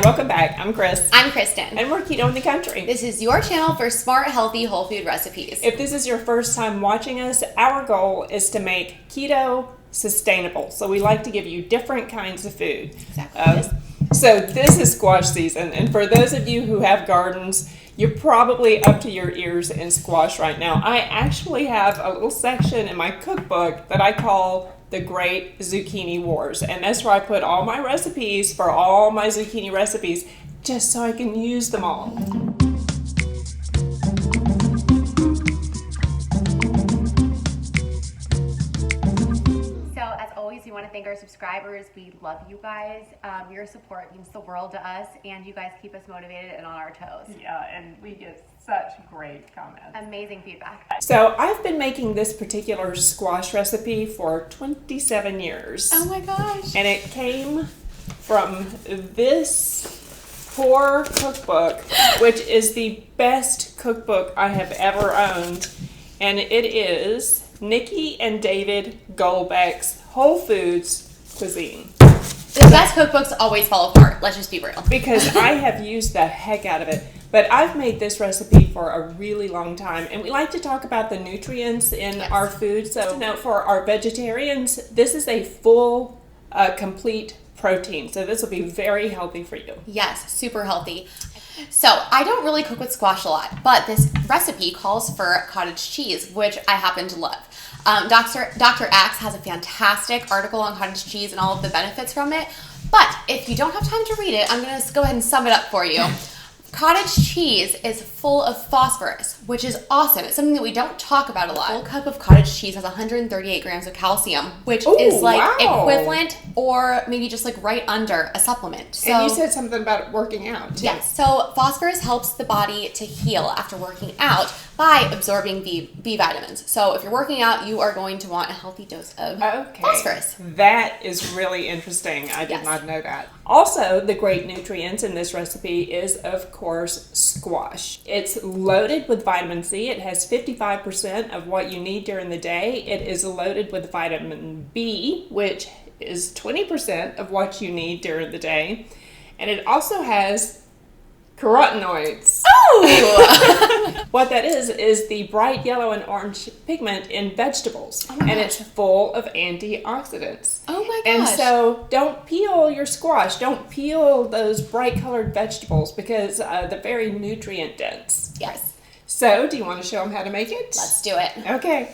Welcome back. I'm Chris. I'm Kristen. And we're Keto in the Country. This is your channel for smart, healthy, whole food recipes. If this is your first time watching us, our goal is to make keto sustainable. So we like to give you different kinds of food. Exactly. So this is squash season. And for those of you who have gardens, you're probably up to your ears in squash right now. I actually have a little section in my cookbook that I call The Great Zucchini Wars. And that's where I put all my recipes for all my zucchini recipes just so I can use them all. We want to thank our subscribers. We love you guys. Your support means the world to us, and you guys keep us motivated and on our toes. Yeah, and we get such great comments. Amazing feedback. So I've been making this particular squash recipe for 27 years. Oh my gosh. And it came from this poor cookbook, which is the best cookbook I have ever owned. And it is Nikki and David Goldbeck's Whole Foods Cuisine. The best cookbooks always fall apart. Let's just be real. Because I have used the heck out of it. But I've made this recipe for a really long time. And we like to talk about the nutrients in our food. So note for our vegetarians, this is a full, complete protein. So this will be very healthy for you. Yes, super healthy. So I don't really cook with squash a lot, but this recipe calls for cottage cheese, which I happen to love. Dr. Axe has a fantastic article on cottage cheese and all of the benefits from it. But if you don't have time to read it, I'm going to go ahead and sum it up for you. Cottage cheese is full of phosphorus, which is awesome. It's something that we don't talk about a lot. A full cup of cottage cheese has 138 grams of calcium, which is like equivalent or maybe just like right under a supplement. So, and you said something about working out too. Yes. So phosphorus helps the body to heal after working out by absorbing B vitamins. So if you're working out, you are going to want a healthy dose of phosphorus. That is really interesting. I did not know that. Also, the great nutrients in this recipe is, of course, squash. It's loaded with vitamin C. It has 55% of what you need during the day. It is loaded with vitamin B, which is 20% of what you need during the day. And it also has carotenoids. Oh! What that is the bright yellow and orange pigment in vegetables. And it's full of antioxidants. Oh my gosh. And so don't peel your squash. Don't peel those bright colored vegetables because they're very nutrient dense. Yes. So do you want to show them how to make it? Let's do it. Okay.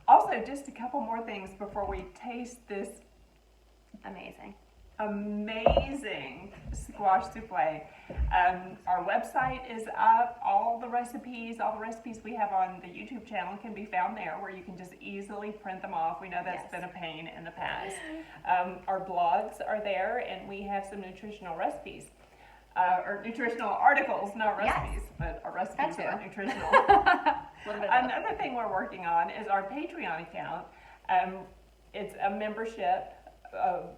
Also, just a couple more things before we taste this amazing squash soufflé. Our website is up. All the recipes we have on the YouTube channel can be found there, where you can just easily print them off. We know that's been a pain in the past. Our blogs are there, and we have some nutritional recipes. Or nutritional articles, not recipes, but our recipes are nutritional. Another thing we're working on is our Patreon account. It's a membership.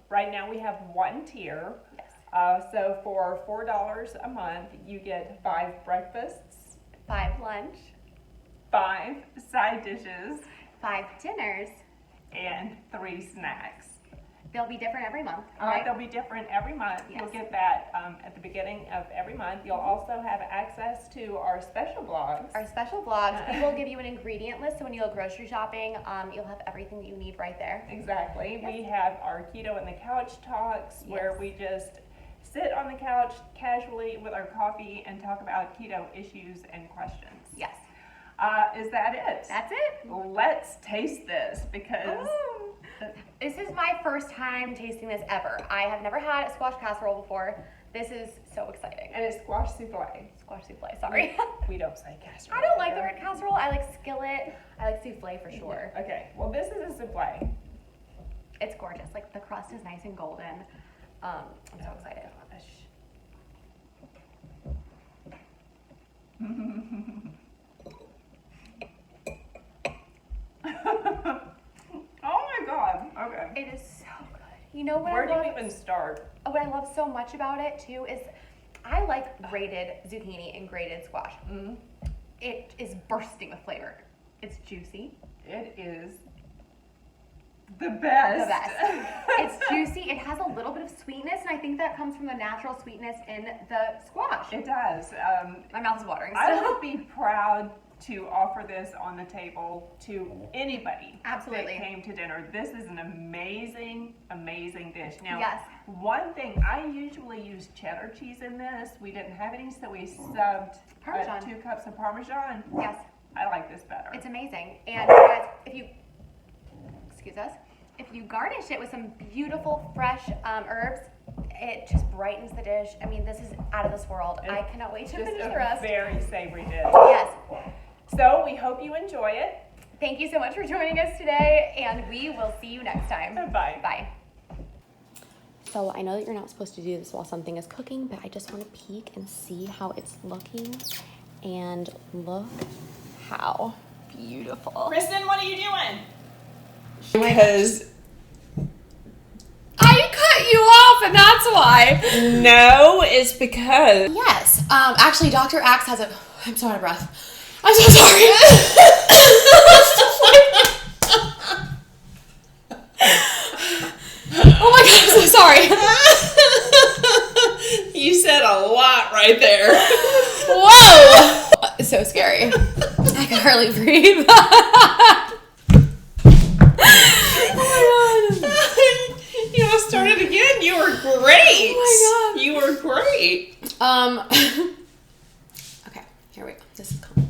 Right now we have one tier. Yes. So for $4 a month, you get 5 breakfasts, 5 lunch, 5 side dishes, 5 dinners. and 3 snacks. They'll be different every month, right? They'll be different every month. Yes. You'll get that at the beginning of every month. You'll also have access to our special blogs. Our special blogs, we will give you an ingredient list, so when you go grocery shopping, you'll have everything that you need right there. Exactly. Yes. We have our Keto in the Couch talks, where Yes. we just sit on the couch casually with our coffee and talk about keto issues and questions. Yes. Is that it? That's it. Let's taste this because Ooh. This is my first time tasting this ever. I have never had a squash casserole before. This is so exciting. and it's squash souffle. Squash souffle, sorry. We don't say casserole. I don't like the here. word casserole. I like skillet. I like souffle for sure. Okay, well this is a souffle. It's gorgeous. Like the crust is nice and golden. I'm so excited. Oh my god. Okay. It is so good. You know what Where I do love? you even start? What I love so much about it too is I like grated zucchini and grated squash. Mm-hmm. It is bursting with flavor. It's juicy. It is the best. The best. It's juicy. It has a little bit of sweetness, and I think that comes from the natural sweetness in the squash. It does. My mouth is watering. I still. would be proud to offer this on the table to anybody Absolutely. that came to dinner. This is an amazing, amazing dish. Now, Yes. one thing, I usually use cheddar cheese in this. We didn't have any, so we subbed Parmesan. 2 cups of Parmesan. Yes, I like this better. it's amazing. And guys, if you garnish it with some beautiful fresh herbs, it just brightens the dish. I mean, this is out of this world. I cannot wait to Just finish a the rest. very savory dish. Yes. So we hope you enjoy it. Thank you so much for joining us today, and we will see you next time. Bye. Bye. So I know that you're not supposed to do this while something is cooking, but I just want to peek and see how it's looking. And look how beautiful. Kristen, what are you doing? Because I cut you off, and that's why. no, it's because Yes. Actually, Dr. Axe has a. I'm so out of breath. I'm so sorry. Oh my god, I'm so sorry. you said a lot right there. Whoa! So scary. I can hardly breathe. Oh my god. You want to start it again? You were great. Oh my god. You were great. Okay, here we go. This is cool.